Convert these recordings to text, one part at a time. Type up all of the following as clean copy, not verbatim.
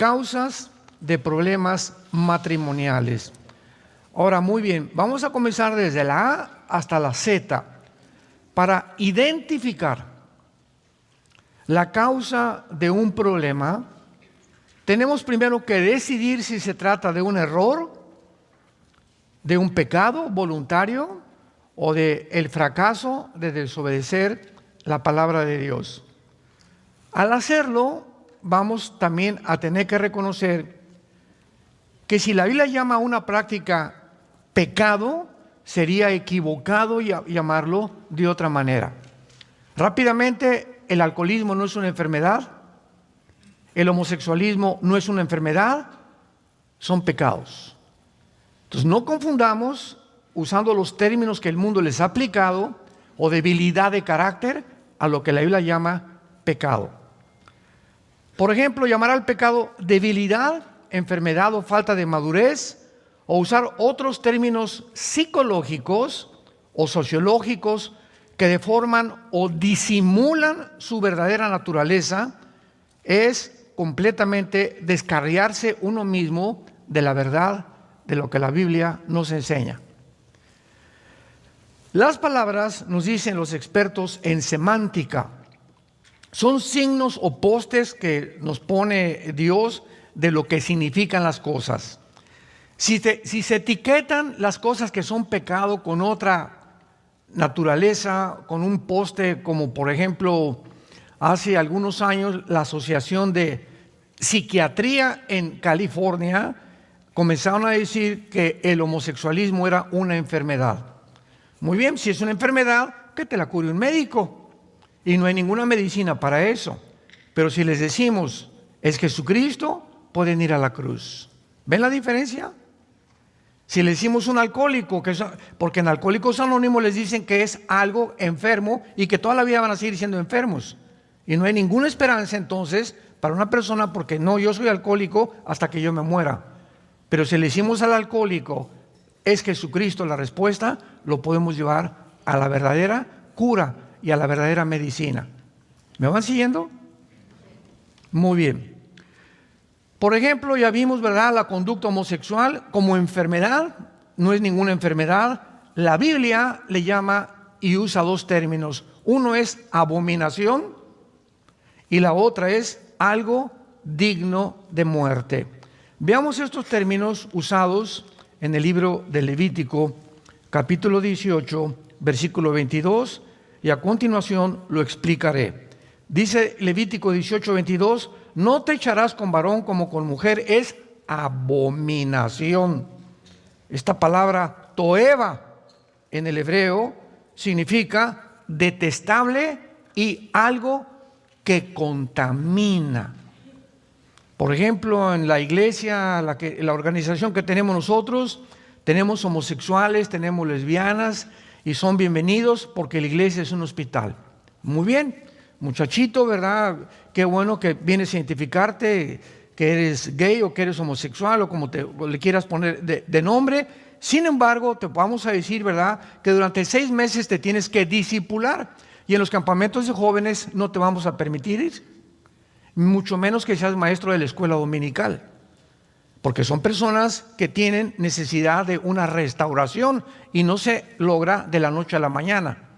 causas de problemas matrimoniales. Ahora, muy bien, vamos a comenzar desde la A hasta la Z para identificar la causa de un problema. Tenemos primero que decidir si se trata de un error, de un pecado voluntario o de el fracaso de desobedecer la palabra de Dios. Al hacerlo, vamos también a tener que reconocer que si la Biblia llama a una práctica pecado, sería equivocado llamarlo de otra manera. Rápidamente, el alcoholismo no es una enfermedad, el homosexualismo no es una enfermedad, son pecados. Entonces no confundamos usando los términos que el mundo les ha aplicado o debilidad de carácter a lo que la Biblia llama pecado. Por ejemplo, llamar al pecado debilidad, enfermedad o falta de madurez, o usar otros términos psicológicos o sociológicos que deforman o disimulan su verdadera naturaleza, es completamente descarriarse uno mismo de la verdad de lo que la Biblia nos enseña. Las palabras, nos dicen los expertos en semántica, son signos o postes que nos pone Dios de lo que significan las cosas. Si se etiquetan las cosas que son pecado con otra naturaleza, con un poste, como por ejemplo hace algunos años la Asociación de Psiquiatría en California, comenzaron a decir que el homosexualismo era una enfermedad. Muy bien, si es una enfermedad, que te la cure un médico. Y no hay ninguna medicina para eso. Pero si les decimos, es Jesucristo, pueden ir a la cruz. ¿Ven la diferencia? Si le decimos un alcohólico, porque en Alcohólicos Anónimos les dicen que es algo enfermo y que toda la vida van a seguir siendo enfermos. Y no hay ninguna esperanza entonces para una persona, porque no, yo soy alcohólico hasta que yo me muera. Pero si le decimos al alcohólico, es Jesucristo la respuesta, lo podemos llevar a la verdadera cura y a la verdadera medicina. ¿Me van siguiendo? Muy bien. Por ejemplo, ya vimos, ¿verdad?, la conducta homosexual como enfermedad. No es ninguna enfermedad. La Biblia le llama y usa dos términos. Uno es abominación y la otra es algo digno de muerte. Veamos estos términos usados en el libro de Levítico, capítulo 18, versículo 22, y a continuación lo explicaré. Dice Levítico 18, 22, no te echarás con varón como con mujer, es abominación. Esta palabra toeva en el hebreo significa detestable y algo que contamina. Por ejemplo, en la iglesia, la organización que tenemos nosotros, tenemos homosexuales, tenemos lesbianas y son bienvenidos porque la iglesia es un hospital. Muy bien, muchachito, ¿verdad? Qué bueno que vienes a identificarte, que eres gay o que eres homosexual o como le quieras poner de nombre. Sin embargo, te vamos a decir, ¿verdad?, que durante 6 meses te tienes que discipular y en los campamentos de jóvenes no te vamos a permitir ir. Mucho menos que seas maestro de la escuela dominical, porque son personas que tienen necesidad de una restauración y no se logra de la noche a la mañana.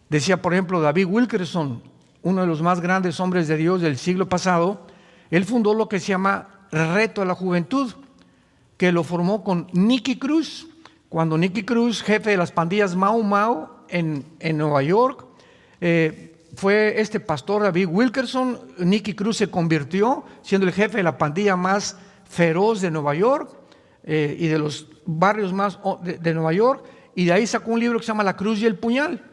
Decía, por ejemplo, David Wilkerson, uno de los más grandes hombres de Dios del siglo pasado, él fundó lo que se llama Reto a la Juventud, que lo formó con Nicky Cruz, cuando Nicky Cruz, jefe de las pandillas Mau Mau en Nueva York, fue este pastor David Wilkerson. Nicky Cruz se convirtió siendo el jefe de la pandilla más feroz de Nueva York y de los barrios más de Nueva York, y de ahí sacó un libro que se llama La Cruz y el Puñal.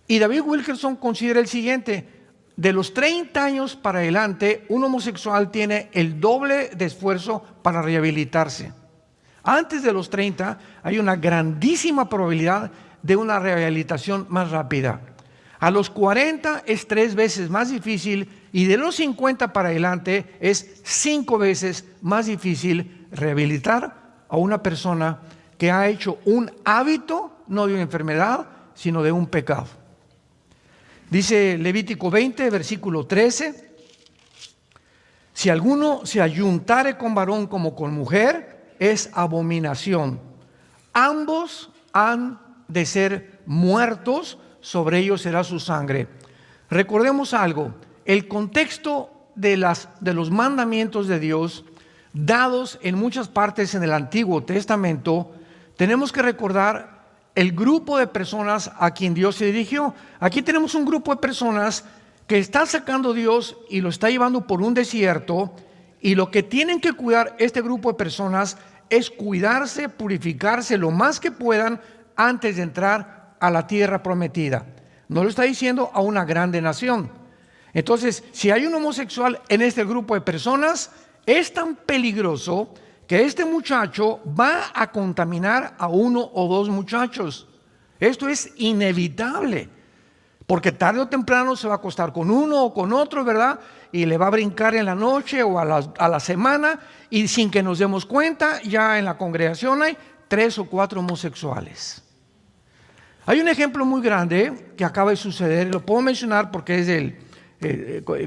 Y David Wilkerson considera el siguiente: de los 30 años para adelante, un homosexual tiene el doble de esfuerzo para rehabilitarse. Antes de los 30 hay una grandísima probabilidad de una rehabilitación más rápida. A los 40 es 3 veces más difícil y de los 50 para adelante es 5 veces más difícil rehabilitar a una persona que ha hecho un hábito, no de una enfermedad, sino de un pecado. Dice Levítico 20, versículo 13, Si alguno se ayuntare con varón como con mujer, es abominación. Ambos han de ser muertos, sobre ellos será su sangre. Recordemos algo, el contexto de los mandamientos de Dios, dados en muchas partes en el Antiguo Testamento, tenemos que recordar el grupo de personas a quien Dios se dirigió. Aquí tenemos un grupo de personas que está sacando Dios y lo está llevando por un desierto, y lo que tienen que cuidar este grupo de personas es cuidarse, purificarse lo más que puedan antes de entrar a la tierra prometida. No lo está diciendo a una grande nación. Entonces, si hay un homosexual en este grupo de personas, es tan peligroso que este muchacho va a contaminar a uno o dos muchachos. Esto es inevitable, porque tarde o temprano se va a acostar con uno o con otro, ¿verdad? Y le va a brincar en la noche o a la semana, y sin que nos demos cuenta, ya en la congregación hay 3 o 4 homosexuales. Hay un ejemplo muy grande que acaba de suceder, lo puedo mencionar porque es del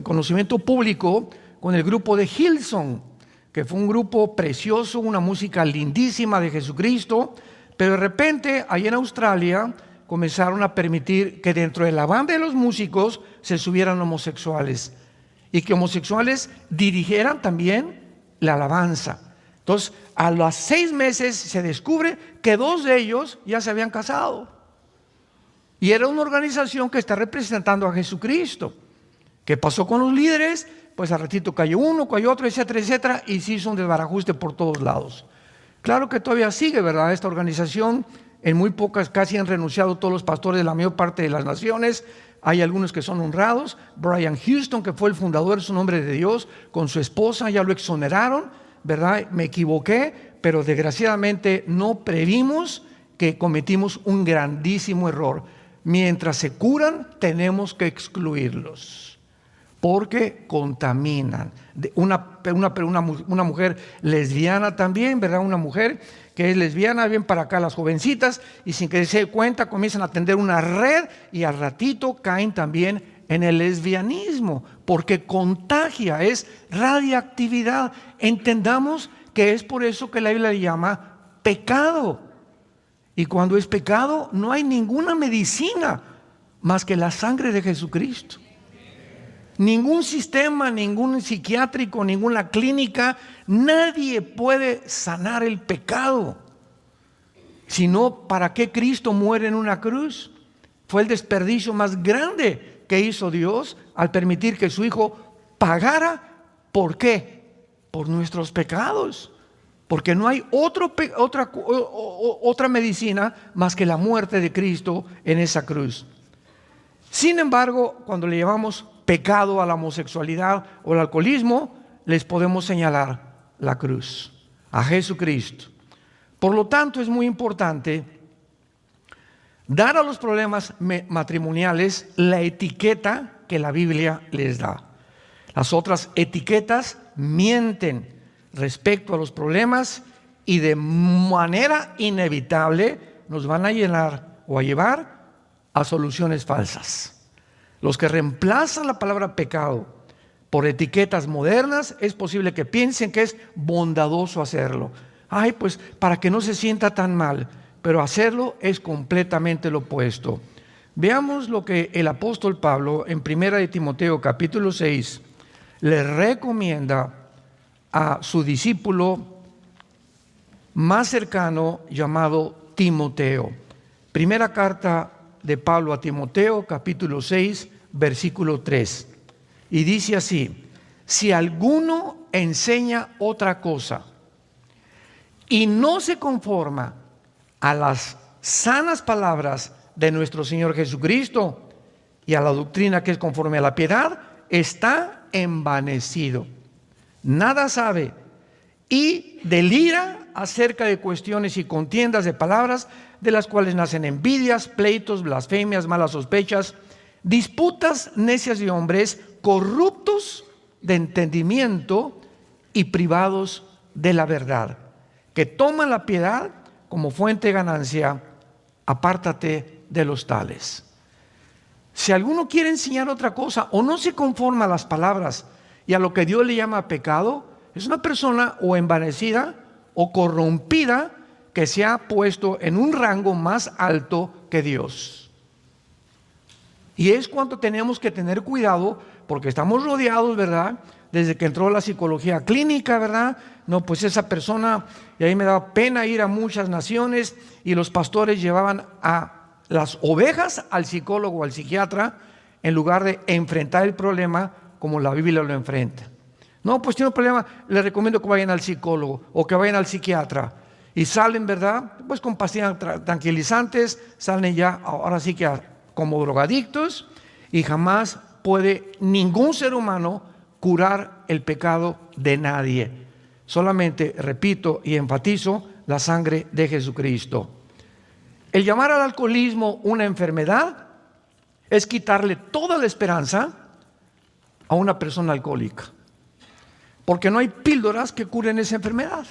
conocimiento público, con el grupo de Hillsong, que fue un grupo precioso, una música lindísima de Jesucristo, pero de repente, allá en Australia, comenzaron a permitir que dentro de la banda de los músicos se subieran homosexuales, y que homosexuales dirigieran también la alabanza. Entonces, a los 6 meses se descubre que 2 de ellos ya se habían casado. Y era una organización que está representando a Jesucristo. ¿Qué pasó con los líderes? Pues al ratito cayó uno, cayó otro, etcétera, etcétera, y se hizo un desbarajuste por todos lados. Claro que todavía sigue, ¿verdad? Esta organización, en muy pocas, casi han renunciado todos los pastores de la mayor parte de las naciones. Hay algunos que son honrados. Brian Houston, que fue el fundador, es un hombre de Dios, con su esposa, ya lo exoneraron, ¿verdad? Me equivoqué, pero desgraciadamente no previmos que cometimos un grandísimo error. Mientras se curan, tenemos que excluirlos, porque contaminan. Una mujer lesbiana también, ¿verdad? Una mujer que es lesbiana, bien para acá las jovencitas, y sin que se den cuenta comienzan a tender una red, y al ratito caen también en el lesbianismo, porque contagia, es radiactividad. Entendamos que es por eso que la Biblia le llama pecado. Y cuando es pecado, no hay ninguna medicina más que la sangre de Jesucristo. Ningún sistema, ningún psiquiátrico, ninguna clínica, nadie puede sanar el pecado. Sino, ¿para qué Cristo muere en una cruz? Fue el desperdicio más grande que hizo Dios al permitir que su Hijo pagara. ¿Por qué? Por nuestros pecados. Porque no hay otra medicina más que la muerte de Cristo en esa cruz. Sin embargo, cuando le llamamos pecado a la homosexualidad o al alcoholismo, les podemos señalar la cruz, a Jesucristo. Por lo tanto, es muy importante dar a los problemas matrimoniales la etiqueta que la Biblia les da. Las otras etiquetas mienten respecto a los problemas, y de manera inevitable nos van a llenar o a llevar a soluciones falsas. Los que reemplazan la palabra pecado por etiquetas modernas, es posible que piensen que es bondadoso hacerlo. Ay, pues para que no se sienta tan mal, pero hacerlo es completamente lo opuesto. Veamos lo que el apóstol Pablo en 1 de Timoteo capítulo 6 le recomienda a su discípulo más cercano llamado Timoteo. Primera carta de Pablo a Timoteo, capítulo 6, versículo 3. Y dice así: si alguno enseña otra cosa y no se conforma a las sanas palabras de nuestro Señor Jesucristo y a la doctrina que es conforme a la piedad, está envanecido. Nada sabe y delira acerca de cuestiones y contiendas de palabras, de las cuales nacen envidias, pleitos, blasfemias, malas sospechas, disputas necias de hombres, corruptos de entendimiento y privados de la verdad, que toman la piedad como fuente de ganancia. Apártate de los tales. Si alguno quiere enseñar otra cosa o no se conforma a las palabras y a lo que Dios le llama pecado, es una persona o envanecida o corrompida que se ha puesto en un rango más alto que Dios. Y es cuando tenemos que tener cuidado, porque estamos rodeados, ¿verdad?, desde que entró la psicología clínica, ¿verdad? No, pues esa persona, y ahí me daba pena ir a muchas naciones y los pastores llevaban a las ovejas al psicólogo, al psiquiatra, en lugar de enfrentar el problema como la Biblia lo enfrenta. No, pues tiene un problema, les recomiendo que vayan al psicólogo o que vayan al psiquiatra. Y salen, ¿verdad?, pues con pastillas tranquilizantes, salen ya, ahora sí que como drogadictos, y jamás puede ningún ser humano curar el pecado de nadie. Solamente, repito y enfatizo, la sangre de Jesucristo. El llamar al alcoholismo una enfermedad es quitarle toda la esperanza a una persona alcohólica, porque no hay píldoras que curen esa enfermedad.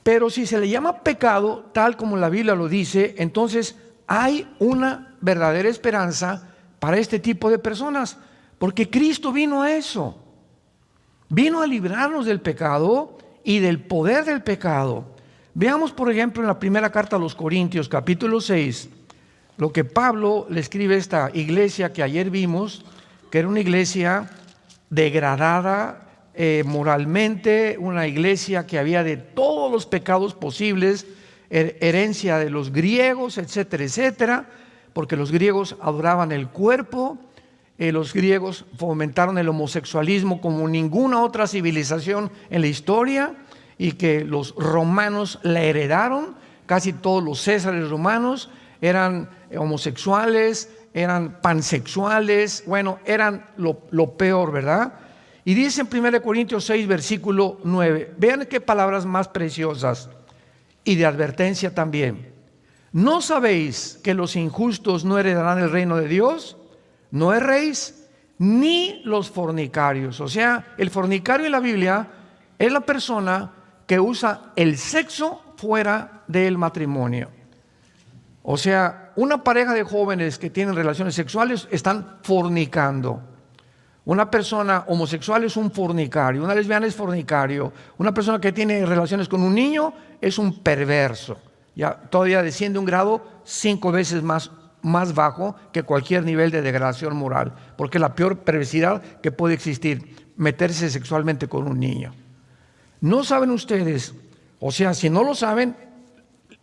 Pero si se le llama pecado, tal como la Biblia lo dice, entonces hay una verdadera esperanza para este tipo de personas, porque Cristo vino a eso. Vino a librarnos del pecado y del poder del pecado. Veamos, por ejemplo, en la primera carta a los Corintios, capítulo 6, lo que Pablo le escribe a esta iglesia que ayer vimos, que era una iglesia degradada moralmente, una iglesia que había de todos los pecados posibles, herencia de los griegos, etcétera, etcétera, porque los griegos adoraban el cuerpo. Los griegos fomentaron el homosexualismo como ninguna otra civilización en la historia, y que los romanos la heredaron. Casi todos los césares romanos eran homosexuales, eran pansexuales, bueno, eran lo peor, ¿verdad? Y dice en 1 Corintios 6, versículo 9, vean qué palabras más preciosas y de advertencia también. ¿No sabéis que los injustos no heredarán el reino de Dios? No erréis, ni los fornicarios. O sea, el fornicario en la Biblia es la persona que usa el sexo fuera del matrimonio. O sea, una pareja de jóvenes que tienen relaciones sexuales están fornicando. Una persona homosexual es un fornicario, una lesbiana es fornicario, una persona que tiene relaciones con un niño es un perverso. Ya todavía desciende un grado 5 veces más bajo que cualquier nivel de degradación moral, porque es la peor perversidad que puede existir, meterse sexualmente con un niño. ¿No saben ustedes? O sea, si no lo saben,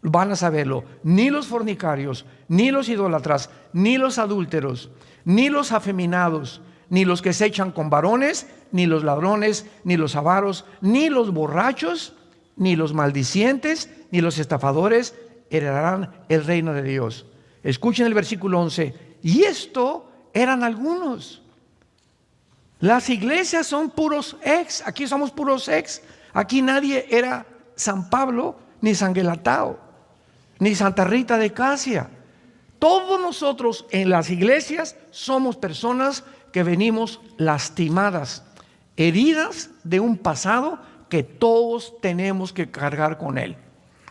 van a saberlo. Ni los fornicarios, ni los idólatras, ni los adúlteros, ni los afeminados, ni los que se echan con varones, ni los ladrones, ni los avaros, ni los borrachos, ni los maldicientes, ni los estafadores heredarán el reino de Dios. Escuchen el versículo 11. Y esto eran algunos. Las iglesias son puros ex. Aquí somos puros ex. Aquí nadie era San Pablo, ni San Gelatao, ni Santa Rita de Casia. Todos nosotros en las iglesias somos personas que venimos lastimadas, heridas de un pasado que todos tenemos que cargar con él,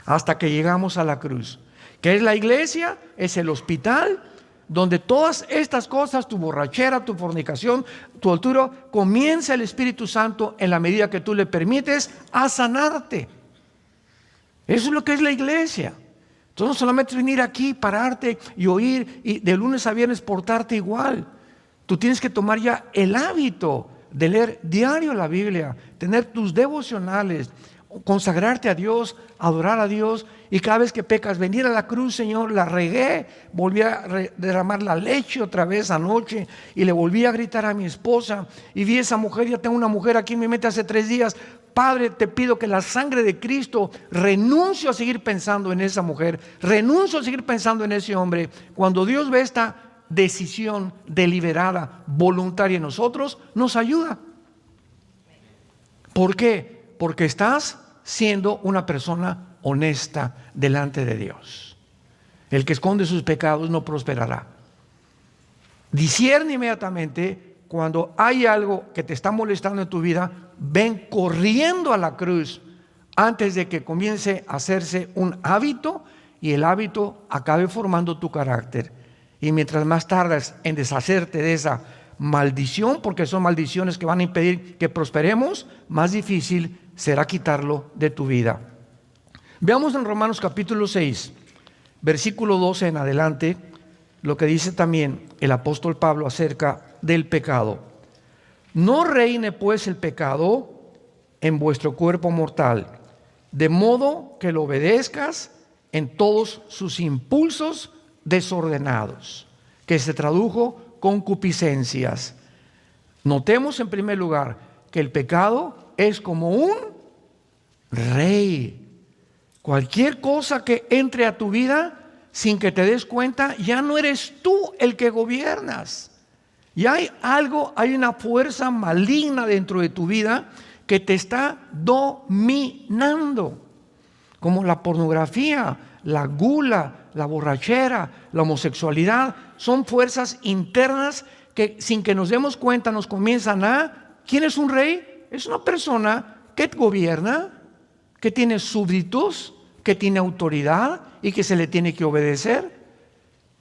hasta que llegamos a la cruz. ¿Qué es la iglesia? Es el hospital donde todas estas cosas, tu borrachera, tu fornicación, tu adulterio, comienza el Espíritu Santo en la medida que tú le permites a sanarte. Eso es lo que es la iglesia. Entonces no solamente venir aquí, pararte y oír y de lunes a viernes portarte igual. Tú tienes que tomar ya el hábito de leer diario la Biblia, tener tus devocionales, consagrarte a Dios, adorar a Dios, y cada vez que pecas, venir a la cruz, Señor, la regué, volví a derramar la leche otra vez anoche, y le volví a gritar a mi esposa, y vi a esa mujer, ya tengo una mujer aquí en mi mente hace 3 días, Padre, te pido que la sangre de Cristo, renuncio a seguir pensando en esa mujer, renuncio a seguir pensando en ese hombre. Cuando Dios ve esta decisión deliberada, voluntaria en nosotros, nos ayuda. ¿Por qué? Porque estás siendo una persona honesta delante de Dios. El que esconde sus pecados no prosperará. Discierne inmediatamente cuando hay algo que te está molestando en tu vida, ven corriendo a la cruz antes de que comience a hacerse un hábito y el hábito acabe formando tu carácter. Y mientras más tardas en deshacerte de esa maldición, porque son maldiciones que van a impedir que prosperemos, más difícil será quitarlo de tu vida. Veamos en Romanos capítulo 6, versículo 12 en adelante, lo que dice también el apóstol Pablo acerca del pecado. No reine pues el pecado en vuestro cuerpo mortal, de modo que lo obedezcas en todos sus impulsos desordenados, que se tradujo concupiscencias. Notemos en primer lugar que el pecado es como un rey. Cualquier cosa que entre a tu vida sin que te des cuenta, ya no eres tú el que gobiernas. Y hay una fuerza maligna dentro de tu vida que te está dominando, como la pornografía, la gula, la borrachera, la homosexualidad. Son fuerzas internas que sin que nos demos cuenta nos comienzan a... ¿Quién es un rey? Es una persona que gobierna, que tiene súbditos, que tiene autoridad y que se le tiene que obedecer.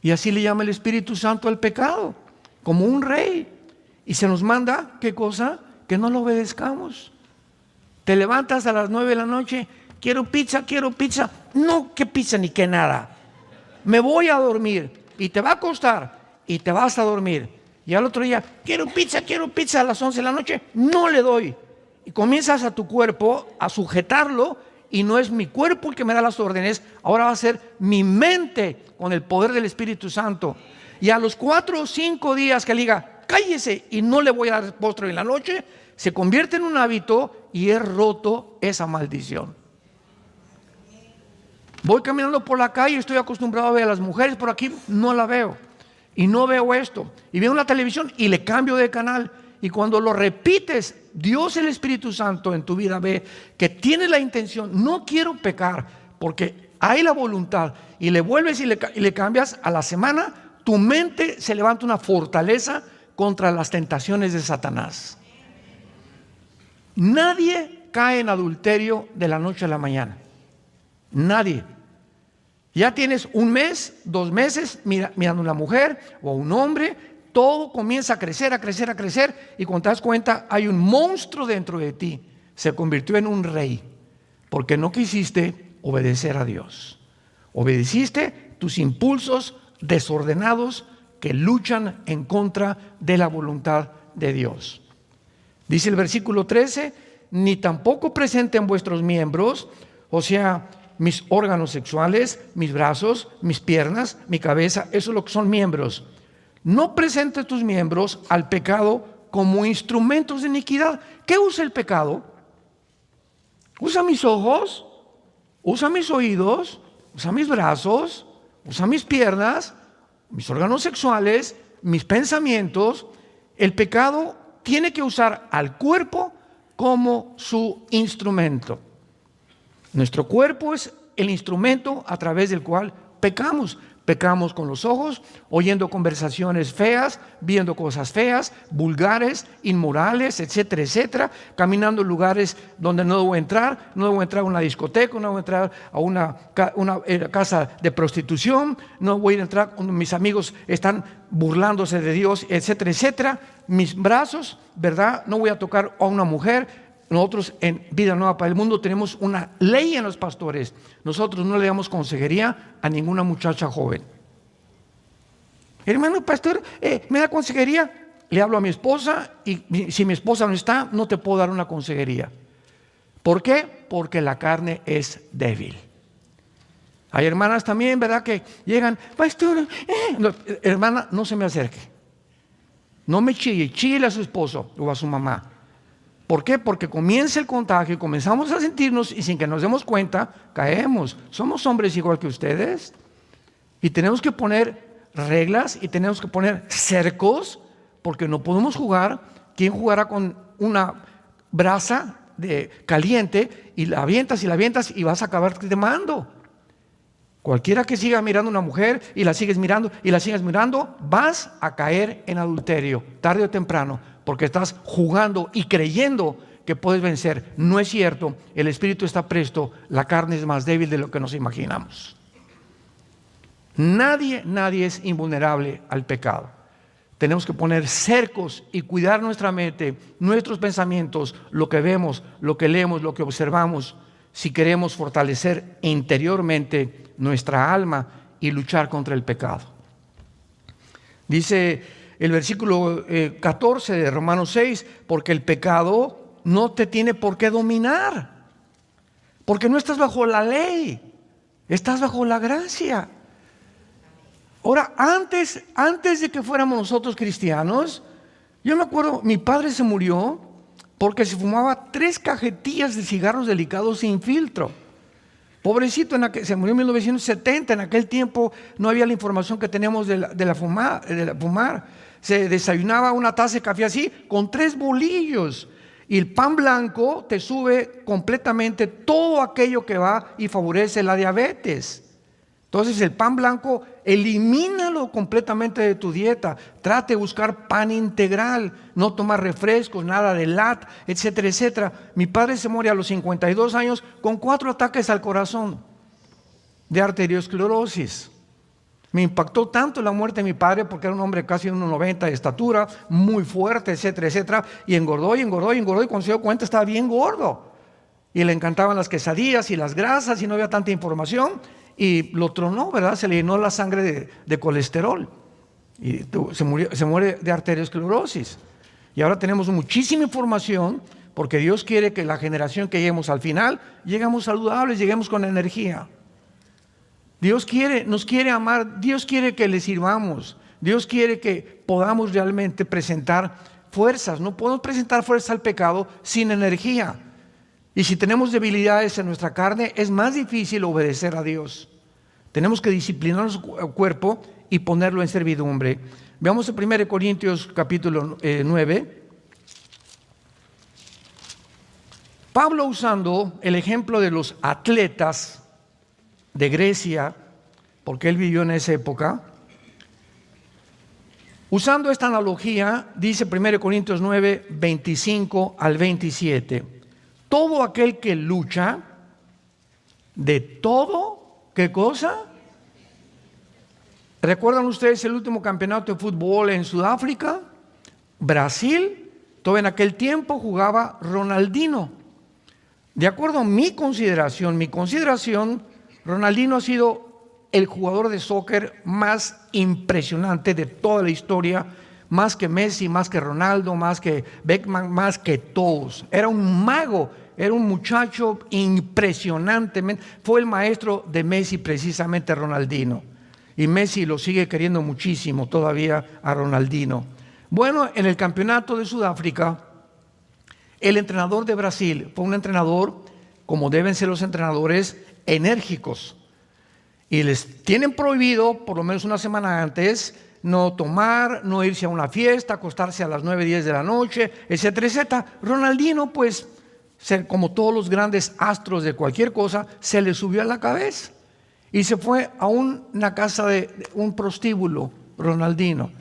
Y así le llama el Espíritu Santo al pecado, como un rey. Y se nos manda, ¿qué cosa? Que no lo obedezcamos. Te levantas a las 9 de la noche, quiero pizza. No, ¿qué pizza ni qué nada? Me voy a dormir. Y te va a costar y te vas a dormir. Y al otro día, quiero pizza a las 11 de la noche, no le doy. Y comienzas a tu cuerpo a sujetarlo, y no es mi cuerpo el que me da las órdenes, ahora va a ser mi mente con el poder del Espíritu Santo. Y a los 4 o 5 días que le diga, cállese y no le voy a dar postre en la noche, se convierte en un hábito y he roto esa maldición. Voy caminando por la calle, estoy acostumbrado a ver a las mujeres por aquí, no la veo. Y no veo esto. Y veo la televisión y le cambio de canal. Y cuando lo repites, Dios, el Espíritu Santo en tu vida ve que tienes la intención, no quiero pecar, porque hay la voluntad, y le vuelves y le cambias, a la semana tu mente se levanta una fortaleza contra las tentaciones de Satanás. Nadie cae en adulterio de la noche a la mañana. Nadie. Ya tienes 1 mes, 2 meses mirando a una mujer o a un hombre, todo comienza a crecer, y cuando te das cuenta hay un monstruo dentro de ti. Se convirtió en un rey porque no quisiste obedecer a Dios. Obedeciste tus impulsos desordenados que luchan en contra de la voluntad de Dios. Dice el versículo 13, ni tampoco presenten vuestros miembros, o sea, mis órganos sexuales, mis brazos, mis piernas, mi cabeza, eso es lo que son miembros. No presentes tus miembros al pecado como instrumentos de iniquidad. ¿Qué usa el pecado? Usa mis ojos, usa mis oídos, usa mis brazos, usa mis piernas, mis órganos sexuales, mis pensamientos. El pecado tiene que usar al cuerpo como su instrumento. Nuestro cuerpo es el instrumento a través del cual pecamos. Pecamos con los ojos, oyendo conversaciones feas, viendo cosas feas, vulgares, inmorales, etcétera, etcétera. Caminando en lugares donde no debo entrar. No debo entrar a una discoteca, no debo entrar a una casa de prostitución. No voy a entrar cuando mis amigos están burlándose de Dios, etcétera, etcétera. Mis brazos, ¿verdad? No voy a tocar a una mujer. Nosotros en Vida Nueva para el Mundo tenemos una ley en los pastores. Nosotros no le damos consejería a ninguna muchacha joven. Hermano pastor, ¿me da consejería? Le hablo a mi esposa y si mi esposa no está, no te puedo dar una consejería. ¿Por qué? Porque la carne es débil. Hay hermanas también, ¿verdad? Que llegan, pastor, no, hermana, no se me acerque. No me chille a su esposo o a su mamá. ¿Por qué? Porque comienza el contagio y comenzamos a sentirnos y sin que nos demos cuenta, caemos. Somos hombres igual que ustedes y tenemos que poner reglas y tenemos que poner cercos porque no podemos jugar. ¿Quién jugará con una brasa caliente y la avientas y vas a acabar quemando? Cualquiera que siga mirando a una mujer y la sigues mirando, vas a caer en adulterio tarde o temprano. Porque estás jugando y creyendo que puedes vencer. No es cierto, el espíritu está presto, la carne es más débil de lo que nos imaginamos. Nadie es invulnerable al pecado. Tenemos que poner cercos y cuidar nuestra mente, nuestros pensamientos, lo que vemos, lo que leemos, lo que observamos, si queremos fortalecer interiormente nuestra alma y luchar contra el pecado. Dice el versículo 14 de Romanos 6, porque el pecado no te tiene por qué dominar, porque no estás bajo la ley, estás bajo la gracia. Ahora, antes de que fuéramos nosotros cristianos, yo me acuerdo, mi padre se murió porque se fumaba 3 cajetillas de cigarros delicados sin filtro. Pobrecito, se murió en 1970, en aquel tiempo no había la información que tenemos de la fumar. Se desayunaba una taza de café así, con 3 bolillos. Y el pan blanco te sube completamente todo aquello que va y favorece la diabetes. Entonces el pan blanco, elimínalo completamente de tu dieta. Trate de buscar pan integral, no tomar refrescos, nada de lat, etcétera, etcétera. Mi padre se muere a los 52 años con 4 ataques al corazón de arteriosclerosis. Me impactó tanto la muerte de mi padre porque era un hombre casi 1,90 de estatura, muy fuerte, etcétera, etcétera. Y engordó, y cuando se dio cuenta estaba bien gordo. Y le encantaban las quesadillas y las grasas y no había tanta información. Y lo tronó, ¿verdad? Se le llenó la sangre de colesterol y se muere de arteriosclerosis. Y ahora tenemos muchísima información porque Dios quiere que la generación que lleguemos al final lleguemos saludables, lleguemos con energía. Dios nos quiere amar, Dios quiere que le sirvamos, Dios quiere que podamos realmente presentar fuerzas. No podemos presentar fuerza al pecado sin energía. Y si tenemos debilidades en nuestra carne, es más difícil obedecer a Dios. Tenemos que disciplinar nuestro cuerpo y ponerlo en servidumbre. Veamos en 1 Corintios capítulo 9. Pablo, usando el ejemplo de los atletas de Grecia, porque él vivió en esa época, usando esta analogía, dice 1 Corintios 9, 25 al 27. Todo aquel que lucha, de todo, ¿qué cosa? ¿Recuerdan ustedes el último campeonato de fútbol en Sudáfrica? Brasil, todo en aquel tiempo jugaba Ronaldinho. De acuerdo a mi consideración, Ronaldinho ha sido el jugador de soccer más impresionante de toda la historia, más que Messi, más que Ronaldo, más que Beckham, más que todos. Era un mago, era un muchacho impresionante. Fue el maestro de Messi precisamente Ronaldinho. Y Messi lo sigue queriendo muchísimo todavía a Ronaldinho. Bueno, en el campeonato de Sudáfrica, el entrenador de Brasil fue un entrenador, como deben ser los entrenadores, enérgicos. Y les tienen prohibido, por lo menos una semana antes, no tomar, no irse a una fiesta, acostarse a las 9, 10 de la noche, etcétera, etcétera. Ronaldinho, pues, como todos los grandes astros de cualquier cosa, se le subió a la cabeza y se fue a una casa de un prostíbulo, Ronaldinho,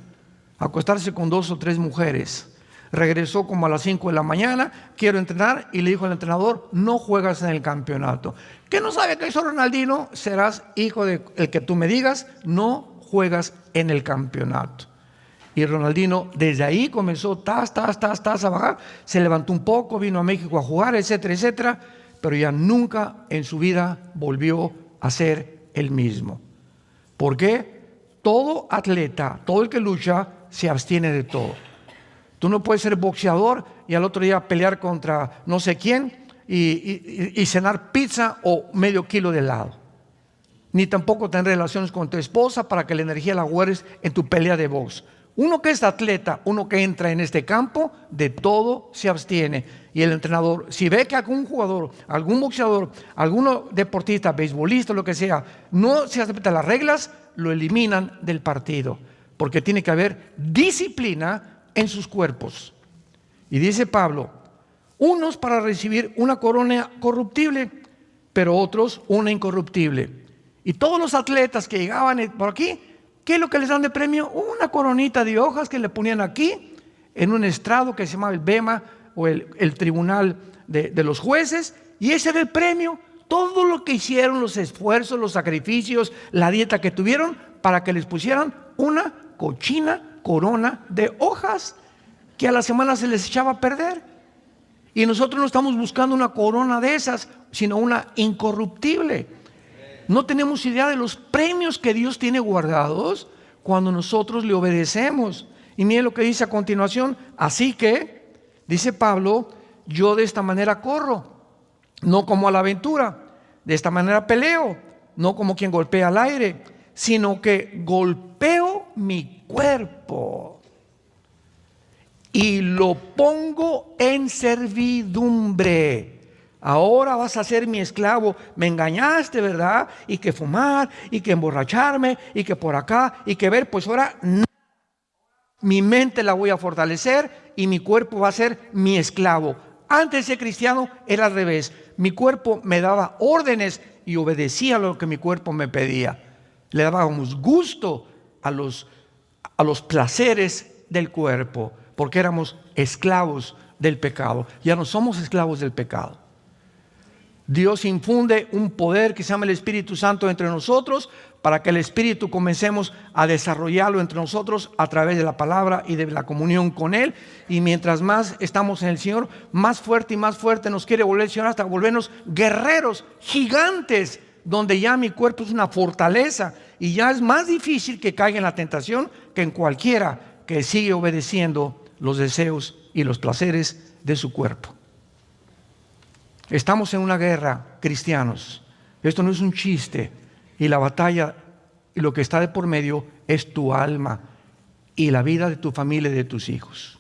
a acostarse con 2 o 3 mujeres. Regresó como a las 5 de la mañana, quiero entrenar, y le dijo al entrenador, no juegas en el campeonato. ¿Qué no sabe qué hizo Ronaldinho? Serás hijo de el que tú me digas, no juegas en el campeonato. Y Ronaldinho desde ahí comenzó a bajar, se levantó un poco, vino a México a jugar, etcétera, etcétera, pero ya nunca en su vida volvió a ser el mismo. ¿Por qué? Todo atleta, todo el que lucha, se abstiene de todo. Tú no puedes ser boxeador y al otro día pelear contra no sé quién y cenar pizza o medio kilo de helado. Ni tampoco tener relaciones con tu esposa para que la energía la guardes en tu pelea de box. Uno que es atleta, uno que entra en este campo, de todo se abstiene. Y el entrenador, si ve que algún jugador, algún boxeador, algún deportista, beisbolista, lo que sea, no se acepta las reglas, lo eliminan del partido. Porque tiene que haber disciplina en sus cuerpos. Y dice Pablo, unos para recibir una corona corruptible, pero otros una incorruptible. Y todos los atletas que llegaban por aquí, ¿qué es lo que les dan de premio? Una coronita de hojas que le ponían aquí, en un estrado que se llamaba el bema, o el tribunal de los jueces, y ese era el premio. Todo lo que hicieron, los esfuerzos, los sacrificios, la dieta que tuvieron, para que les pusieran una cochina corona de hojas que a la semana se les echaba a perder. Y nosotros no estamos buscando una corona de esas, sino una incorruptible. No tenemos idea de los premios que Dios tiene guardados cuando nosotros le obedecemos. Y miren lo que dice a continuación. Así que, dice Pablo, yo de esta manera corro, no como a la aventura. De esta manera peleo, no como quien golpea al aire, sino que golpeo mi cuerpo y lo pongo en servidumbre. Ahora vas a ser mi esclavo. Me engañaste, ¿verdad? Y que fumar, y que emborracharme, y que por acá, y que ver, pues ahora no. Mi mente la voy a fortalecer y mi cuerpo va a ser mi esclavo. Antes de ser cristiano era al revés. Mi cuerpo me daba órdenes y obedecía lo que mi cuerpo me pedía. Le dábamos gusto a los placeres del cuerpo, porque éramos esclavos del pecado. Ya no somos esclavos del pecado. Dios infunde un poder que se llama el Espíritu Santo entre nosotros, para que el Espíritu comencemos a desarrollarlo entre nosotros a través de la palabra y de la comunión con Él. Y mientras más estamos en el Señor, más fuerte y más fuerte nos quiere volver el Señor, hasta volvernos guerreros, gigantes, donde ya mi cuerpo es una fortaleza y ya es más difícil que caiga en la tentación que en cualquiera que sigue obedeciendo los deseos y los placeres de su cuerpo. Estamos en una guerra, cristianos. Esto no es un chiste. Y la batalla y lo que está de por medio es tu alma y la vida de tu familia y de tus hijos.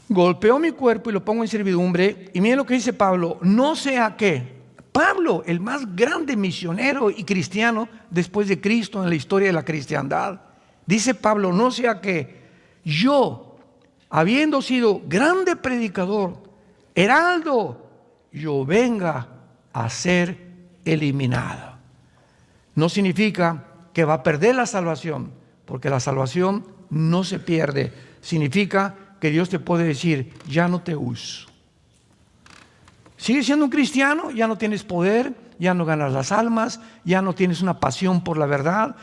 Golpeo mi cuerpo y lo pongo en servidumbre. Y miren lo que dice Pablo. No sea que Pablo, el más grande misionero y cristiano después de Cristo en la historia de la cristiandad, dice Pablo, no sea que yo, habiendo sido grande predicador, heraldo, yo venga a ser eliminado. No significa que va a perder la salvación, porque la salvación no se pierde. Significa que Dios te puede decir, ya no te uso. Sigues siendo un cristiano, ya no tienes poder, ya no ganas las almas, ya no tienes una pasión por la verdad,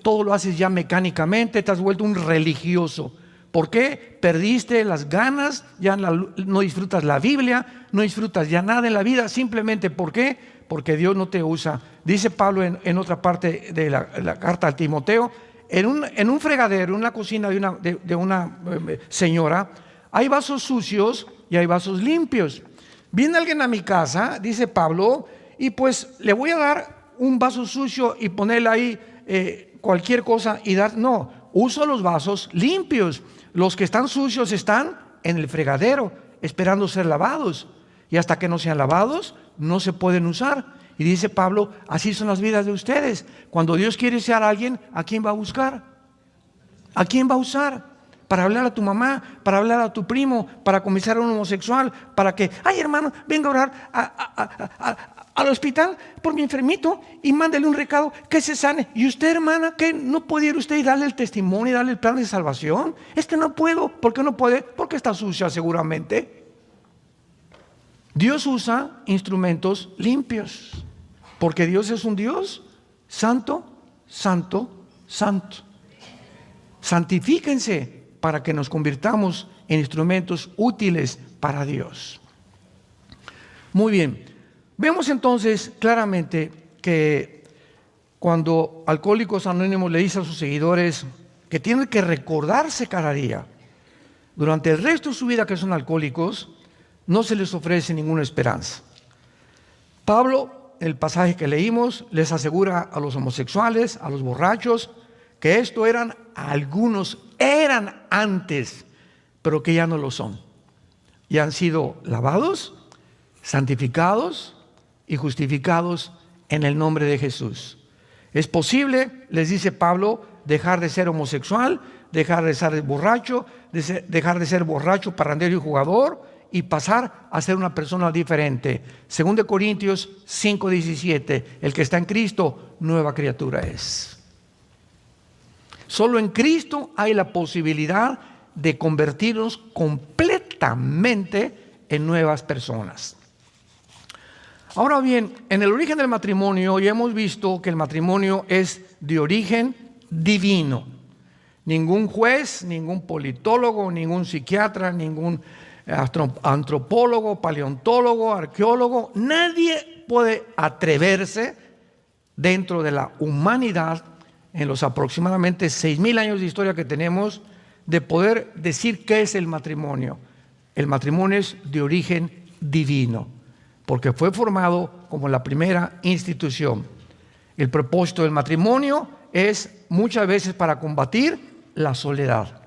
todo lo haces ya mecánicamente, te has vuelto un religioso. ¿Por qué? Perdiste las ganas, ya no disfrutas la Biblia, no disfrutas ya nada en la vida. Simplemente, ¿por qué? Porque Dios no te usa. Dice Pablo en otra parte de la carta a Timoteo, en un fregadero, en una cocina de una señora, hay vasos sucios y hay vasos limpios. Viene alguien a mi casa, dice Pablo, y pues le voy a dar un vaso sucio y ponerle ahí cualquier cosa y dar. No, uso los vasos limpios. Los que están sucios están en el fregadero esperando ser lavados, y hasta que no sean lavados no se pueden usar. Y dice Pablo, así son las vidas de ustedes. Cuando Dios quiere usar a alguien, ¿a quién va a buscar? ¿A quién va a usar? Para hablar a tu mamá, para hablar a tu primo, para convencer a un homosexual, para que, ay hermano, venga a orar al hospital por mi enfermito y mándele un recado que se sane. Y usted, hermana, ¿qué no puede ir usted y darle el testimonio y darle el plan de salvación? Es que no puedo. ¿Por qué no puede? Porque está sucia seguramente. Dios usa instrumentos limpios, porque Dios es un Dios santo, santo, santo. Santifíquense para que nos convirtamos en instrumentos útiles para Dios. Muy bien. Vemos entonces claramente que cuando Alcohólicos Anónimos le dice a sus seguidores que tienen que recordarse cada día, durante el resto de su vida que son alcohólicos, no se les ofrece ninguna esperanza. Pablo, en el pasaje que leímos, les asegura a los homosexuales, a los borrachos, que esto algunos eran antes, pero que ya no lo son. Ya han sido lavados, santificados y justificados en el nombre de Jesús. Es posible, les dice Pablo, dejar de ser homosexual, dejar de ser borracho, dejar de ser borracho, parrandero y jugador, y pasar a ser una persona diferente. 2 Corintios 5:17, el que está en Cristo, nueva criatura es. Solo en Cristo hay la posibilidad de convertirnos completamente en nuevas personas. Ahora bien, en el origen del matrimonio ya hemos visto que el matrimonio es de origen divino. Ningún juez, ningún politólogo, ningún psiquiatra, ningún antropólogo, paleontólogo, arqueólogo, nadie puede atreverse dentro de la humanidad, en los aproximadamente 6,000 años de historia que tenemos, de poder decir qué es el matrimonio. El matrimonio es de origen divino, porque fue formado como la primera institución. El propósito del matrimonio es muchas veces para combatir la soledad.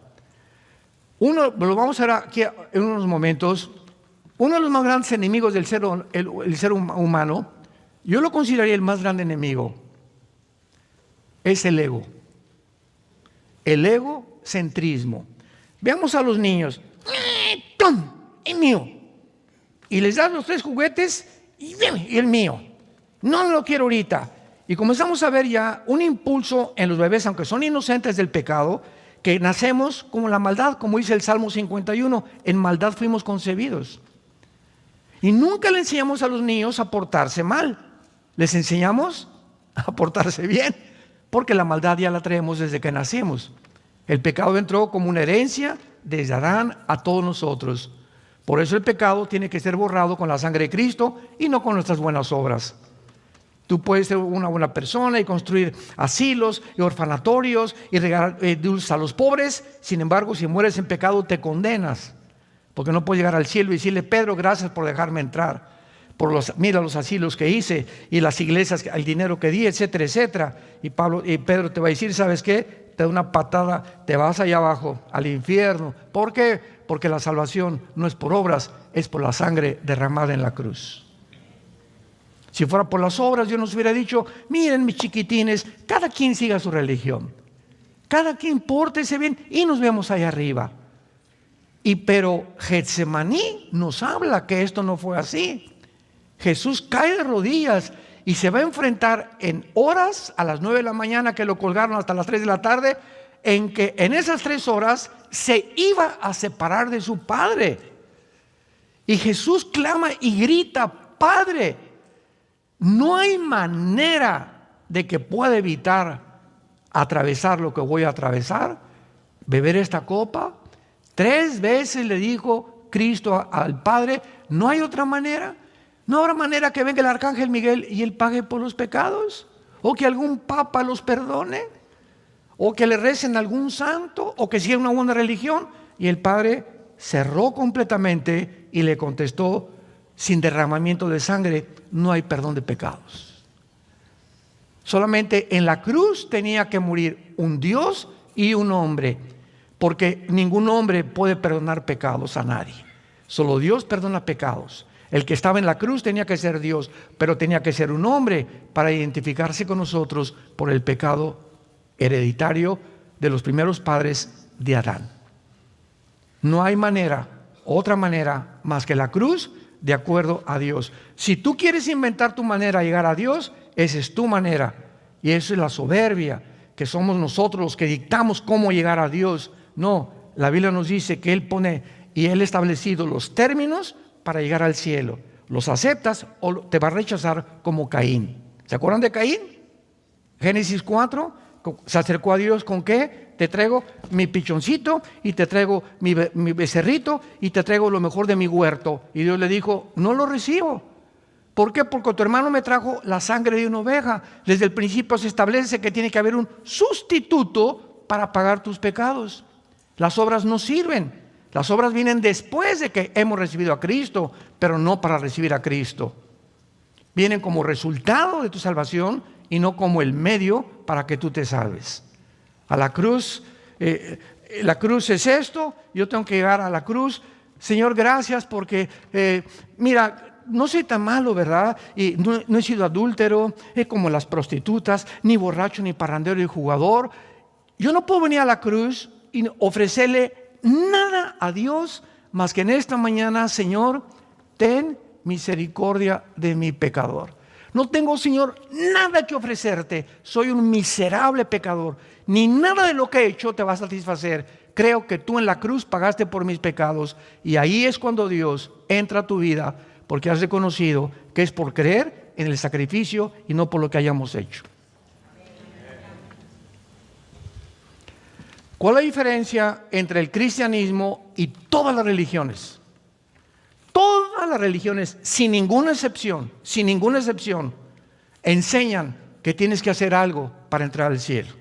Lo vamos a ver aquí en unos momentos. Uno de los más grandes enemigos del el ser humano, yo lo consideraría el más grande enemigo, es el ego. El egocentrismo. Veamos a los niños. ¡Tom! Es mío. Y les das los 3 juguetes y el mío. No lo quiero ahorita. Y comenzamos a ver ya un impulso en los bebés, aunque son inocentes del pecado, que nacemos como la maldad, como dice el Salmo 51, en maldad fuimos concebidos. Y nunca le enseñamos a los niños a portarse mal, les enseñamos a portarse bien, porque la maldad ya la traemos desde que nacimos. El pecado entró como una herencia desde Adán a todos nosotros. Por eso el pecado tiene que ser borrado con la sangre de Cristo y no con nuestras buenas obras. Tú puedes ser una buena persona y construir asilos y orfanatorios y regalar dulces a los pobres. Sin embargo, si mueres en pecado, te condenas, porque no puedes llegar al cielo y decirle: Pedro, gracias por dejarme entrar, mira los asilos que hice y las iglesias, el dinero que di, etcétera, etcétera. Y Pedro te va a decir: ¿sabes qué? Te da una patada, te vas allá abajo al infierno. ¿Por qué? Porque la salvación no es por obras, es por la sangre derramada en la cruz. Si fuera por las obras, Dios nos hubiera dicho: miren, mis chiquitines, cada quien siga su religión, cada quien pórtese bien y nos vemos allá arriba. Pero Getsemaní nos habla que esto no fue así. Jesús cae de rodillas y se va a enfrentar en horas, a las 9 de la mañana que lo colgaron hasta las 3 de la tarde, en que en esas 3 horas se iba a separar de su Padre. Y Jesús clama y grita: Padre, no hay manera de que pueda evitar atravesar lo que voy a atravesar, beber esta copa. 3 veces le dijo Cristo al Padre: no hay otra manera. No habrá manera que venga el arcángel Miguel y él pague por los pecados, o que algún papa los perdone, o que le recen a algún santo, o que siga una buena religión. Y el Padre cerró completamente y le contestó: sin derramamiento de sangre no hay perdón de pecados. Solamente en la cruz tenía que morir un Dios y un hombre, porque ningún hombre puede perdonar pecados a nadie. Solo Dios perdona pecados. El que estaba en la cruz tenía que ser Dios, pero tenía que ser un hombre para identificarse con nosotros por el pecado hereditario de los primeros padres de Adán. No hay manera, otra manera más que la cruz, de acuerdo a Dios. Si tú quieres inventar tu manera de llegar a Dios, esa es tu manera. Y eso es la soberbia, que somos nosotros los que dictamos cómo llegar a Dios. No, la Biblia nos dice que Él pone y Él ha establecido los términos para llegar al cielo. ¿Los aceptas o te va a rechazar como Caín? ¿Se acuerdan de Caín? Génesis 4, se acercó a Dios ¿con qué? Te traigo mi pichoncito y te traigo mi becerrito y te traigo lo mejor de mi huerto. Y Dios le dijo: no lo recibo. ¿Por qué? Porque tu hermano me trajo la sangre de una oveja. Desde el principio se establece que tiene que haber un sustituto para pagar tus pecados. Las obras no sirven. Las obras vienen después de que hemos recibido a Cristo, pero no para recibir a Cristo. Vienen como resultado de tu salvación y no como el medio para que tú te salves. A la cruz, la cruz es esto, yo tengo que llegar a la cruz. Señor, gracias porque, mira, no soy tan malo, ¿verdad? Y no he sido adúltero, como las prostitutas, ni borracho, ni parrandero, ni jugador. Yo no puedo venir a la cruz y ofrecerle nada a Dios más que en esta mañana: Señor, ten misericordia de mi pecador. No tengo, Señor, nada que ofrecerte. Soy un miserable pecador. Ni nada de lo que he hecho te va a satisfacer. Creo que tú en la cruz pagaste por mis pecados. Y ahí es cuando Dios entra a tu vida, porque has reconocido que es por creer en el sacrificio y no por lo que hayamos hecho. ¿Cuál es la diferencia entre el cristianismo y todas las religiones? Todas las religiones, sin ninguna excepción, enseñan que tienes que hacer algo para entrar al cielo.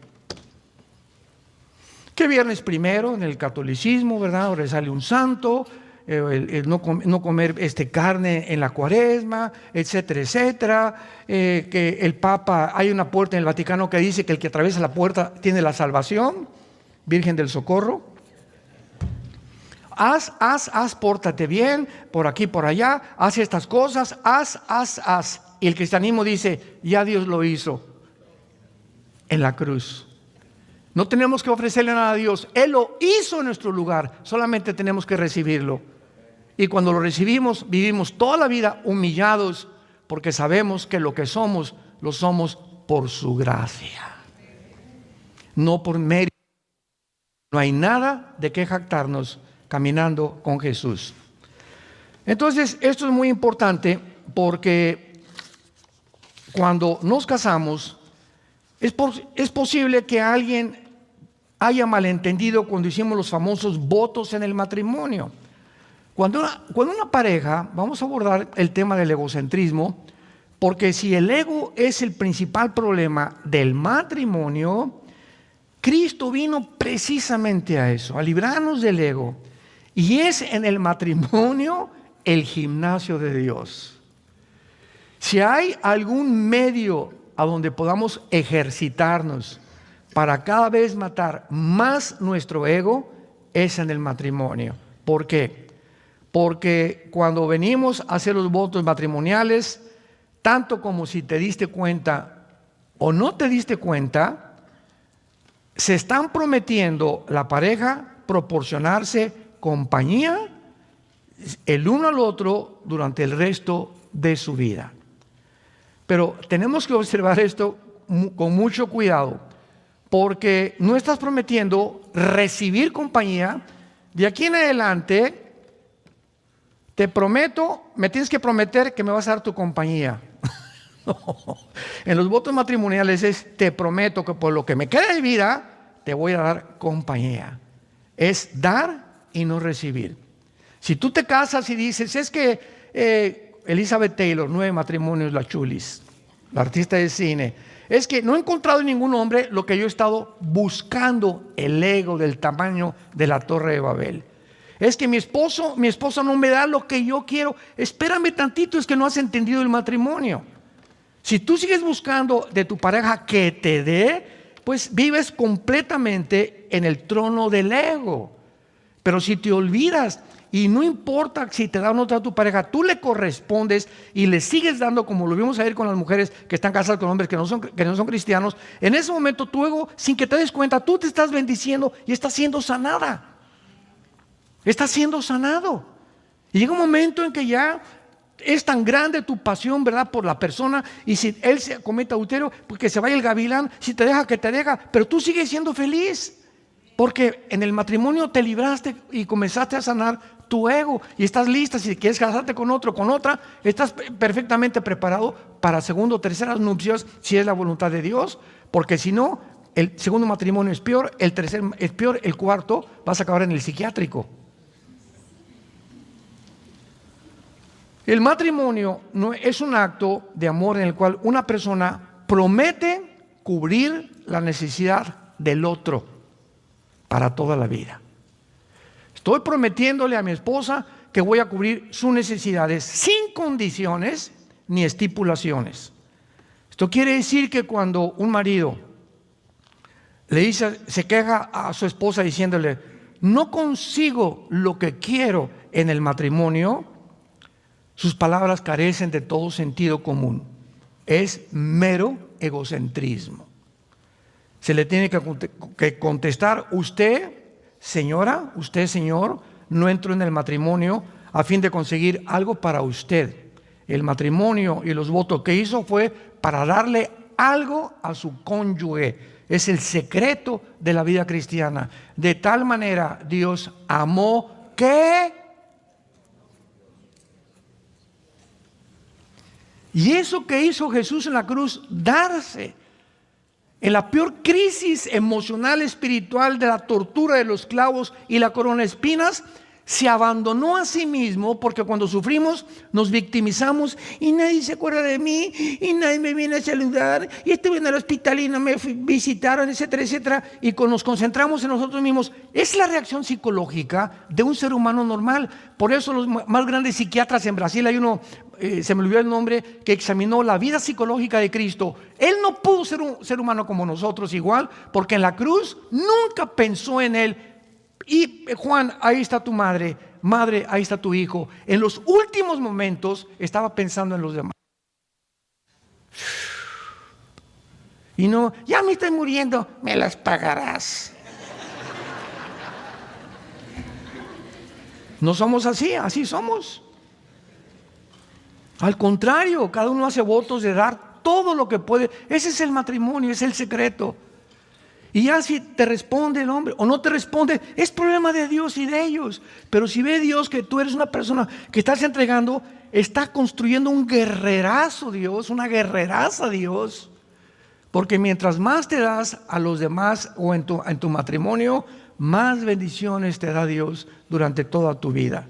Que viernes primero en el catolicismo, ¿verdad? Ahora sale un santo, el no comer carne en la cuaresma, etcétera, etcétera. Que el Papa, hay una puerta en el Vaticano que dice que el que atraviesa la puerta tiene la salvación. Virgen del Socorro. Haz, pórtate bien, por aquí, por allá, haz estas cosas, haz. Y el cristianismo dice, ya Dios lo hizo en la cruz. No tenemos que ofrecerle nada a Dios, Él lo hizo en nuestro lugar, solamente tenemos que recibirlo. Y cuando lo recibimos, vivimos toda la vida humillados, porque sabemos que lo que somos, lo somos por su gracia, no por mérito. No hay nada de qué jactarnos caminando con Jesús. Entonces, esto es muy importante porque cuando nos casamos, es posible que alguien haya malentendido cuando hicimos los famosos votos en el matrimonio. Cuando una pareja, vamos a abordar el tema del egocentrismo, porque si el ego es el principal problema del matrimonio, Cristo vino precisamente a eso, a librarnos del ego. Y es en el matrimonio el gimnasio de Dios. Si hay algún medio a donde podamos ejercitarnos para cada vez matar más nuestro ego, es en el matrimonio. ¿Por qué? Porque cuando venimos a hacer los votos matrimoniales, tanto como si te diste cuenta o no te diste cuenta, se están prometiendo la pareja proporcionarse compañía el uno al otro durante el resto de su vida. Pero tenemos que observar esto con mucho cuidado, porque no estás prometiendo recibir compañía. De aquí en adelante, te prometo, me tienes que prometer que me vas a dar tu compañía. No. En los votos matrimoniales es, te prometo que por lo que me queda de vida, te voy a dar compañía. Es dar y no recibir. Si tú te casas y dices, es que Elizabeth Taylor, 9 matrimonios, la Chulis, la artista de cine, es que no he encontrado en ningún hombre lo que yo he estado buscando, el ego del tamaño de la Torre de Babel. Es que mi esposa no me da lo que yo quiero. Espérame tantito, es que no has entendido el matrimonio. Si tú sigues buscando de tu pareja que te dé, pues vives completamente en el trono del ego. Pero si te olvidas, y no importa si te da o no te da tu pareja, tú le correspondes y le sigues dando, como lo vimos ayer con las mujeres que están casadas con hombres que no son cristianos, en ese momento tu ego, sin que te des cuenta, tú te estás bendiciendo y estás siendo sanada. Estás siendo sanado. Y llega un momento en que ya es tan grande tu pasión, ¿verdad?, por la persona, y si él se comete adulterio, pues que se vaya el gavilán, si te deja, que te deja, pero tú sigues siendo feliz, porque en el matrimonio te libraste y comenzaste a sanar tu ego, y estás lista. Si quieres casarte con otro, con otra, estás perfectamente preparado para segundo o terceras nupcias, si es la voluntad de Dios, porque si no, el segundo matrimonio es peor, el tercer es peor, el cuarto vas a acabar en el psiquiátrico. El matrimonio no es un acto de amor en el cual una persona promete cubrir la necesidad del otro para toda la vida. Estoy prometiéndole a mi esposa que voy a cubrir sus necesidades sin condiciones ni estipulaciones. Esto quiere decir que cuando un marido le dice, se queja a su esposa diciéndole, no consigo lo que quiero en el matrimonio, sus palabras carecen de todo sentido común. Es mero egocentrismo. Se le tiene que contestar, usted, señora, usted, señor, no entró en el matrimonio a fin de conseguir algo para usted. El matrimonio y los votos que hizo fue para darle algo a su cónyuge. Es el secreto de la vida cristiana. De tal manera Dios amó que... Y eso que hizo Jesús en la cruz, darse. en la peor crisis emocional, espiritual de la tortura de los clavos y la corona de espinas, se abandonó a sí mismo, porque cuando sufrimos nos victimizamos y nadie se acuerda de mí y nadie me viene a saludar y estuve en el hospital y no me visitaron, etcétera, etcétera, y nos concentramos en nosotros mismos. Es la reacción psicológica de un ser humano normal. Por eso los más grandes psiquiatras en Brasil, hay uno, se me olvidó el nombre, que examinó la vida psicológica de Cristo. Él no pudo ser un ser humano como nosotros igual, porque en la cruz nunca pensó en él. Y Juan, ahí está tu madre, madre, ahí está tu hijo. En los últimos momentos estaba pensando en los demás. Y no, ya me estoy muriendo, me las pagarás. No somos así, así somos. Al contrario, cada uno hace votos de dar todo lo que puede. Ese es el matrimonio, es el secreto. Y ya si te responde el hombre o no te responde, es problema de Dios y de ellos. Pero si ve Dios que tú eres una persona que estás entregando, está construyendo un guerrerazo Dios, una guerreraza Dios. Porque mientras más te das a los demás o en tu matrimonio, más bendiciones te da Dios durante toda tu vida.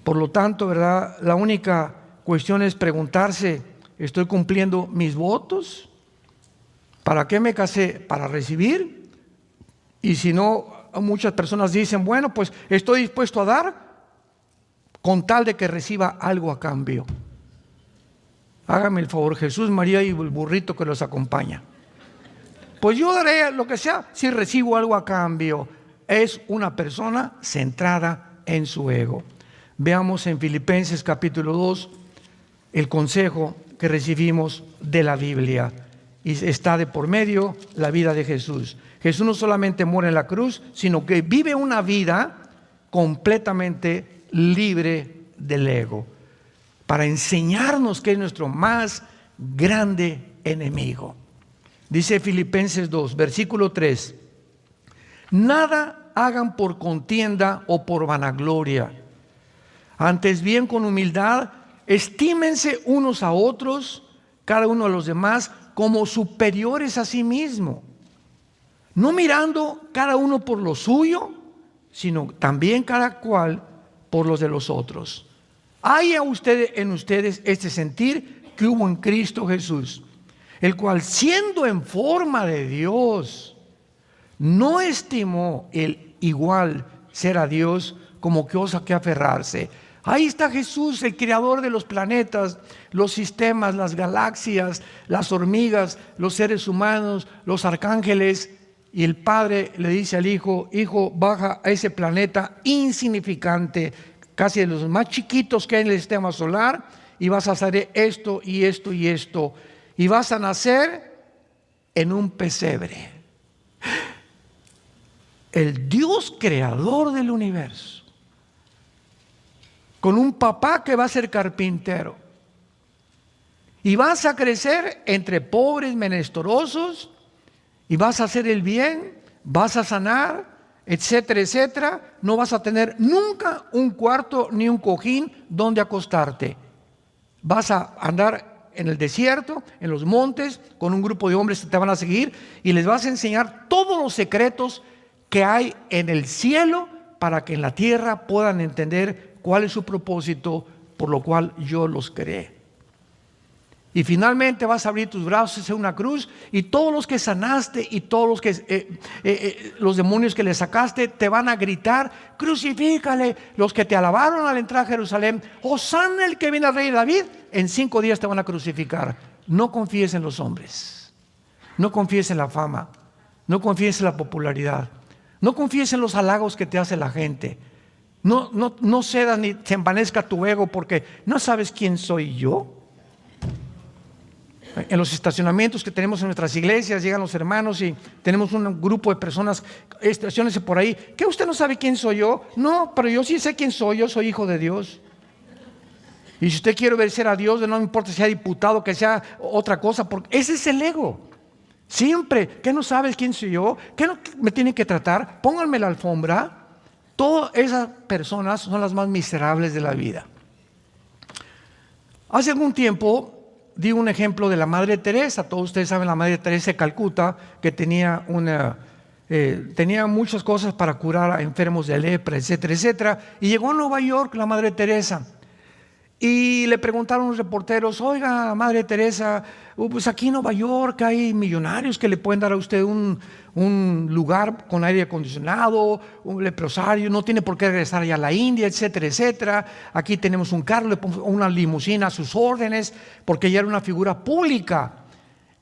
Por lo tanto, ¿verdad? La única cuestión es preguntarse, ¿estoy cumpliendo mis votos? ¿Para qué me casé? ¿Para recibir? Y si no, muchas personas dicen, bueno, pues estoy dispuesto a dar con tal de que reciba algo a cambio. Hágame el favor, Jesús, María y el burrito que los acompaña. Pues yo daré lo que sea si recibo algo a cambio. Es una persona centrada en su ego. Veamos en Filipenses capítulo 2 el consejo que recibimos de la Biblia. Y está de por medio la vida de Jesús. Jesús no solamente muere en la cruz, sino que vive una vida completamente libre del ego, para enseñarnos que es nuestro más grande enemigo. Dice Filipenses 2, versículo 3: nada hagan por contienda o por vanagloria, antes bien con humildad estímense unos a otros, cada uno a los demás, como superiores a sí mismo, no mirando cada uno por lo suyo, sino también cada cual por los de los otros. Hay en ustedes este sentir que hubo en Cristo Jesús, el cual, siendo en forma de Dios, no estimó el igual ser a Dios como cosa que aferrarse. Ahí está Jesús, el creador de los planetas, los sistemas, las galaxias, las hormigas, los seres humanos, los arcángeles. Y el Padre le dice al Hijo: Hijo, baja a ese planeta insignificante, casi de los más chiquitos que hay en el sistema solar, y vas a hacer esto y esto y esto. Y vas a nacer en un pesebre. El Dios creador del universo, con un papá que va a ser carpintero. Y vas a crecer entre pobres, menesterosos, y vas a hacer el bien, vas a sanar, etcétera, etcétera. No vas a tener nunca un cuarto ni un cojín donde acostarte. Vas a andar en el desierto, en los montes, con un grupo de hombres que te van a seguir, y les vas a enseñar todos los secretos que hay en el cielo, para que en la tierra puedan entender cuál es su propósito, por lo cual yo los creé. Y finalmente vas a abrir tus brazos en una cruz, y todos los que sanaste y todos los que los demonios que le sacaste te van a gritar: crucifícale. Los que te alabaron al entrar a Jerusalén: Hosana el que viene al rey David, en 5 días te van a crucificar. No confíes en los hombres, no confíes en la fama, no confíes en la popularidad, no confíes en los halagos que te hace la gente. No cedas ni se envanezca tu ego, porque no sabes quién soy yo. En los estacionamientos que tenemos en nuestras iglesias llegan los hermanos y tenemos un grupo de personas, estaciónense por ahí. ¿Qué, usted no sabe quién soy yo? No, pero yo sí sé quién soy. Yo soy hijo de Dios. Y si usted quiere obedecer a Dios, no me importa si sea diputado, que sea otra cosa, porque ese es el ego. Siempre, ¿qué no sabes quién soy yo? ¿Qué no me tienen que tratar? Pónganme la alfombra. Todas esas personas son las más miserables de la vida. Hace algún tiempo di un ejemplo de la Madre Teresa. Todos ustedes saben la Madre Teresa de Calcuta, que tenía muchas cosas para curar a enfermos de lepra, etcétera, etcétera. Y llegó a Nueva York la Madre Teresa. Y le preguntaron los reporteros: oiga, Madre Teresa, pues aquí en Nueva York hay millonarios que le pueden dar a usted un lugar con aire acondicionado, un leprosario, no tiene por qué regresar allá a la India, etcétera, etcétera. Aquí tenemos un carro, le ponemos una limusina a sus órdenes, porque ella era una figura pública.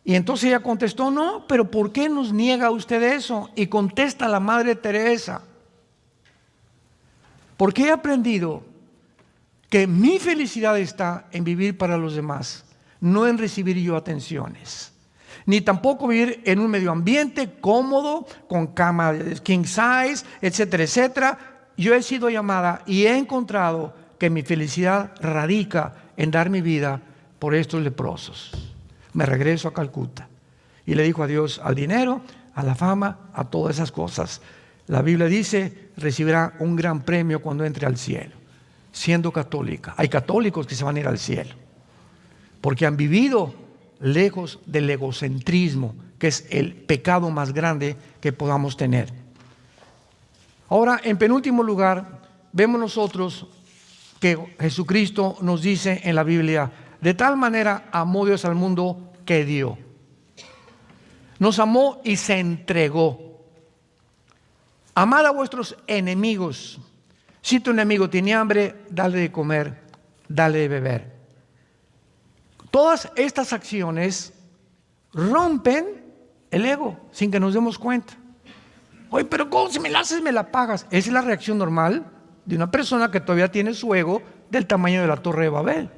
Y entonces ella contestó: no, pero ¿por qué nos niega usted eso? Y contesta la Madre Teresa: porque he aprendido que mi felicidad está en vivir para los demás, no en recibir yo atenciones, ni tampoco vivir en un medio ambiente cómodo, con cama king size, etcétera, etcétera. Yo he sido llamada y he encontrado que mi felicidad radica en dar mi vida por estos leprosos. Me regreso a Calcuta. Y le dijo adiós al dinero, a la fama, a todas esas cosas. La Biblia dice: recibirá un gran premio cuando entre al cielo, siendo católica. Hay católicos que se van a ir al cielo porque han vivido lejos del egocentrismo, que es el pecado más grande que podamos tener. Ahora, en penúltimo lugar, vemos nosotros que Jesucristo nos dice en la Biblia: de tal manera amó Dios al mundo que dio. Nos amó y se entregó. Amad a vuestros enemigos. Si tu enemigo tiene hambre, dale de comer, dale de beber. Todas estas acciones rompen el ego sin que nos demos cuenta. Oye, pero ¿cómo? Si me la haces, me la pagas. Esa es la reacción normal de una persona que todavía tiene su ego del tamaño de la Torre de Babel.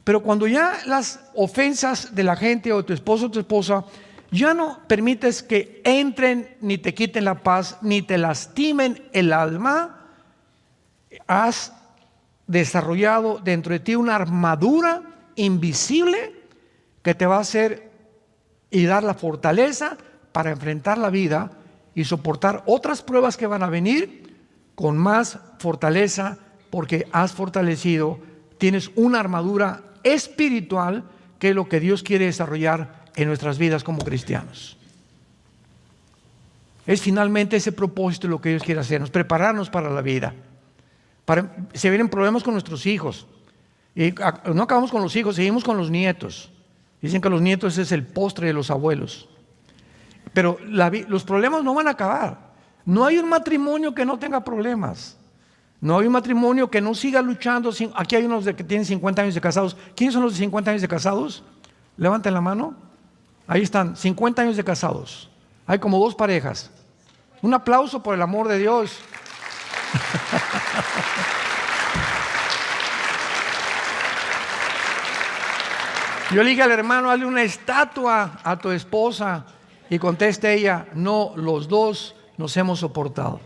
Pero cuando ya las ofensas de la gente, o tu esposo o tu esposa, ya no permites que entren, ni te quiten la paz, ni te lastimen el alma, has desarrollado dentro de ti una armadura invisible que te va a hacer y dar la fortaleza para enfrentar la vida y soportar otras pruebas que van a venir con más fortaleza, porque has fortalecido, tienes una armadura espiritual, que es lo que Dios quiere desarrollar en nuestras vidas como cristianos. Es finalmente ese propósito lo que Dios quiere hacernos, prepararnos para la vida. Se vienen problemas con nuestros hijos, y no acabamos con los hijos, seguimos con los nietos. Dicen que los nietos es el postre de los abuelos. Pero los problemas no van a acabar. No hay un matrimonio que no tenga problemas. No hay un matrimonio que no siga luchando. Aquí hay unos que tienen 50 años de casados. ¿Quiénes son los de 50 años de casados? Levanten la mano. Ahí están, 50 años de casados. Hay como 2 parejas. Un aplauso por el amor de Dios. Yo le dije al hermano: hazle una estatua a tu esposa. Y conteste ella: no, los dos nos hemos soportado.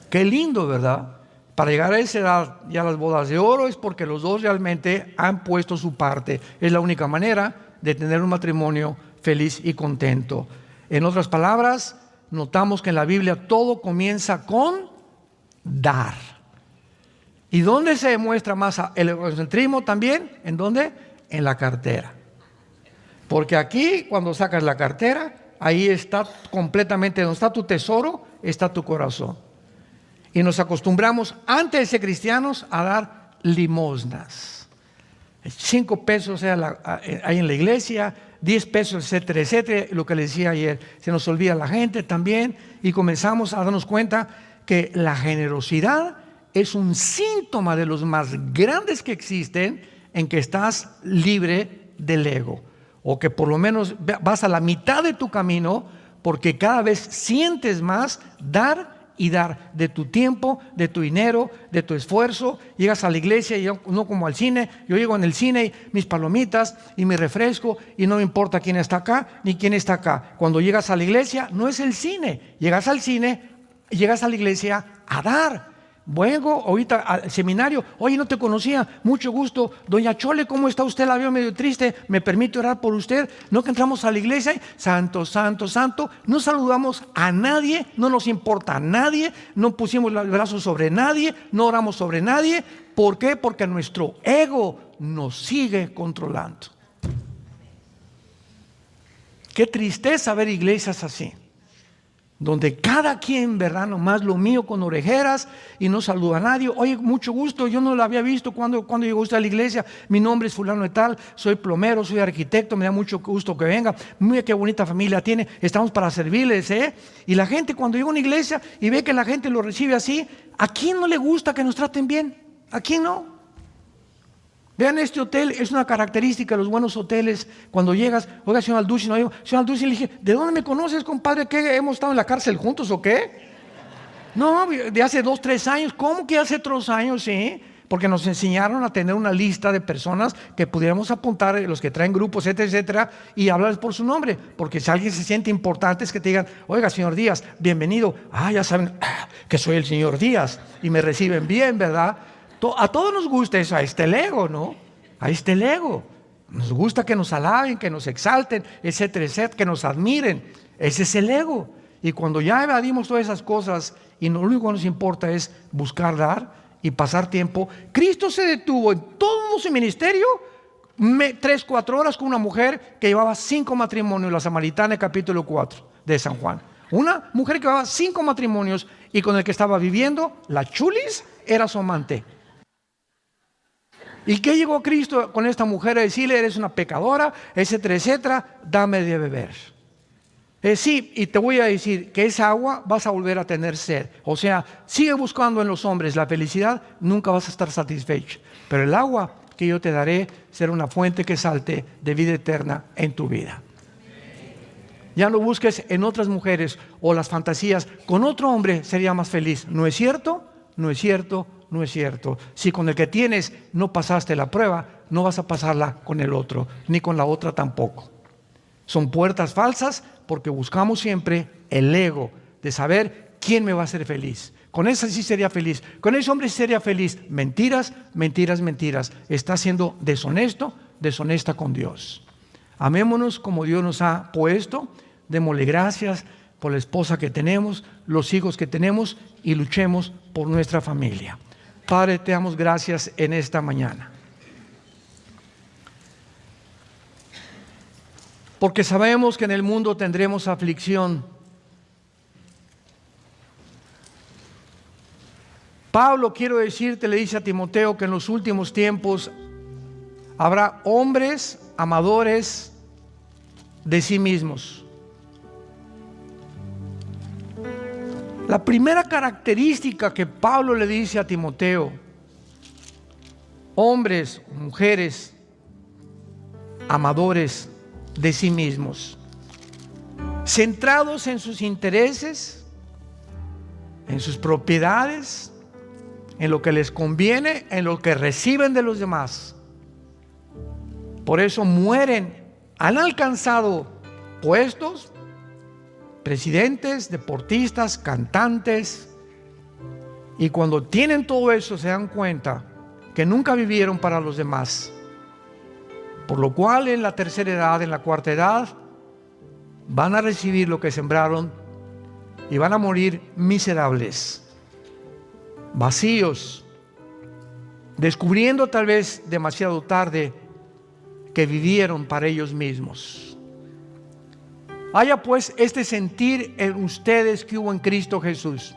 Qué lindo, ¿verdad? Para llegar a esa edad, ya las bodas de oro, es porque los dos realmente han puesto su parte. Es la única manera de tener un matrimonio feliz y contento. En otras palabras, notamos que en la Biblia todo comienza con dar. ¿Y dónde se demuestra más el egocentrismo también? ¿En dónde? En la cartera. Porque aquí, cuando sacas la cartera, ahí está completamente, donde está tu tesoro, está tu corazón. Y nos acostumbramos, antes de ser cristianos, a dar limosnas. 5 pesos ahí en la iglesia, 10 pesos, etcétera, etcétera. Lo que les decía ayer, se nos olvida la gente también, y comenzamos a darnos cuenta que la generosidad es un síntoma de los más grandes que existen, en que estás libre del ego, o que por lo menos vas a la mitad de tu camino, porque cada vez sientes más dar y dar de tu tiempo, de tu dinero, de tu esfuerzo. Llegas a la iglesia y no como al cine. Yo llego en el cine y mis palomitas y mi refresco, y no me importa quién está acá ni quién está acá. Cuando llegas a la iglesia no es el cine, llegas al cine, llegas a la iglesia a dar. Vengo ahorita al seminario. Oye, no te conocía, mucho gusto. Doña Chole, ¿cómo está usted? La veo medio triste. ¿Me permite orar por usted? No, que entramos a la iglesia, santo, santo, santo. No saludamos a nadie, no nos importa a nadie, no pusimos los brazos sobre nadie, no oramos sobre nadie. ¿Por qué? Porque nuestro ego nos sigue controlando. Qué tristeza ver iglesias así, donde cada quien, ¿verdad? Nomás lo mío con orejeras y no saluda a nadie. Oye, mucho gusto, yo no lo había visto cuando llegó usted a la iglesia. Mi nombre es fulano de tal, soy plomero, soy arquitecto, me da mucho gusto que venga. Mira qué bonita familia tiene, estamos para servirles, ¿eh? Y la gente cuando llega a una iglesia y ve que la gente lo recibe así, ¿a quién no le gusta que nos traten bien? ¿A quién no? Vean, este hotel es una característica de los buenos hoteles. Cuando llegas, oiga, señor Alducin, no, señor Alducin, le dije, ¿de dónde me conoces, compadre? ¿Qué, hemos estado en la cárcel juntos o qué? No, de hace 2, 3 años. ¿Cómo que hace 3 años? Sí, porque nos enseñaron a tener una lista de personas que pudiéramos apuntar, los que traen grupos, etcétera, etcétera, y hablarles por su nombre. Porque si alguien se siente importante, es que te digan, oiga, señor Díaz, bienvenido. Ya saben que soy el señor Díaz y me reciben bien, ¿verdad? A todos nos gusta eso, ahí está el ego, ¿no? Ahí está el ego. Nos gusta que nos alaben, que nos exalten, etcétera, etcétera, que nos admiren. Ese es el ego. Y cuando ya evadimos todas esas cosas y lo único que nos importa es buscar dar y pasar tiempo, Cristo se detuvo en todo su ministerio 3, 4 horas con una mujer que llevaba 5 matrimonios, la samaritana, capítulo 4 de San Juan. Una mujer que llevaba 5 matrimonios y con el que estaba viviendo, la chulis, era su amante. ¿Y qué llegó Cristo con esta mujer a decirle? Eres una pecadora, etcétera, etcétera, dame de beber. Sí, y te voy a decir que esa agua vas a volver a tener sed. O sea, sigue buscando en los hombres la felicidad, nunca vas a estar satisfecho. Pero el agua que yo te daré será una fuente que salte de vida eterna en tu vida. Ya no busques en otras mujeres o las fantasías. Con otro hombre sería más feliz. ¿No es cierto? No es cierto. No es cierto. Si con el que tienes no pasaste la prueba, no vas a pasarla con el otro, ni con la otra tampoco. Son puertas falsas porque buscamos siempre el ego de saber quién me va a hacer feliz. Con esa sí sería feliz, con ese hombre sí sería feliz. Mentiras, mentiras, mentiras. Está siendo deshonesto, deshonesta con Dios. Amémonos como Dios nos ha puesto, démosle gracias por la esposa que tenemos, los hijos que tenemos y luchemos por nuestra familia. Padre, te damos gracias en esta mañana, porque sabemos que en el mundo tendremos aflicción. Pablo, quiero decirte, le dice a Timoteo que en los últimos tiempos habrá hombres amadores de sí mismos. La primera característica que Pablo le dice a Timoteo: hombres, mujeres, amadores de sí mismos, centrados en sus intereses, en sus propiedades, en lo que les conviene, en lo que reciben de los demás. Por eso mueren, han alcanzado puestos, presidentes, deportistas, cantantes, y cuando tienen todo eso se dan cuenta que nunca vivieron para los demás, por lo cual en la tercera edad, en la cuarta edad, van a recibir lo que sembraron y van a morir miserables, vacíos, descubriendo tal vez demasiado tarde que vivieron para ellos mismos. Haya pues este sentir en ustedes que hubo en Cristo Jesús,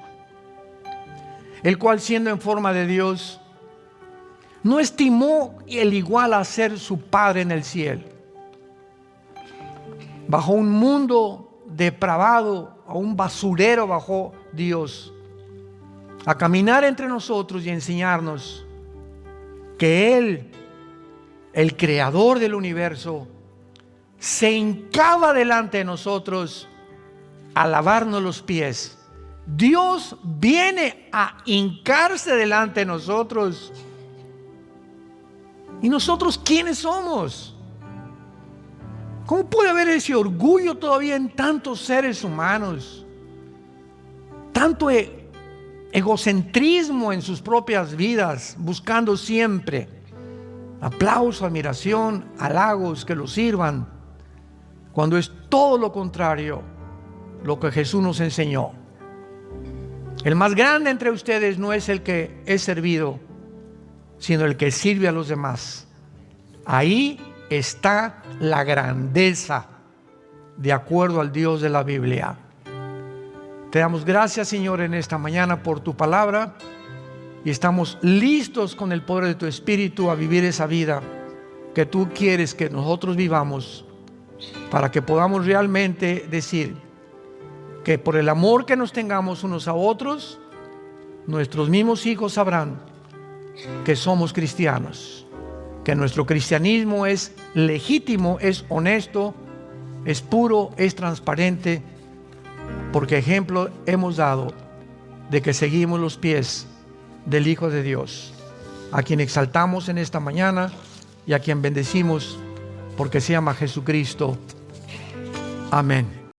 el cual, siendo en forma de Dios, no estimó el igual a ser su Padre en el cielo. Bajo un mundo depravado, a un basurero bajó Dios a caminar entre nosotros y enseñarnos que Él, el creador del universo, se hincaba delante de nosotros a lavarnos los pies. Dios viene a hincarse delante de nosotros. ¿Y nosotros quiénes somos? ¿Cómo puede haber ese orgullo todavía en tantos seres humanos? Tanto egocentrismo en sus propias vidas, buscando siempre aplauso, admiración, halagos que los sirvan, cuando es todo lo contrario lo que Jesús nos enseñó. El más grande entre ustedes no es el que es servido, sino el que sirve a los demás. Ahí está la grandeza, de acuerdo al Dios de la Biblia. Te damos gracias, Señor, en esta mañana por tu palabra, y estamos listos con el poder de tu Espíritu a vivir esa vida que tú quieres que nosotros vivamos, para que podamos realmente decir que por el amor que nos tengamos unos a otros, nuestros mismos hijos sabrán que somos cristianos, que nuestro cristianismo es legítimo, es honesto, es puro, es transparente, porque ejemplo hemos dado de que seguimos los pies del Hijo de Dios, a quien exaltamos en esta mañana y a quien bendecimos porque se llama Jesucristo. Amén.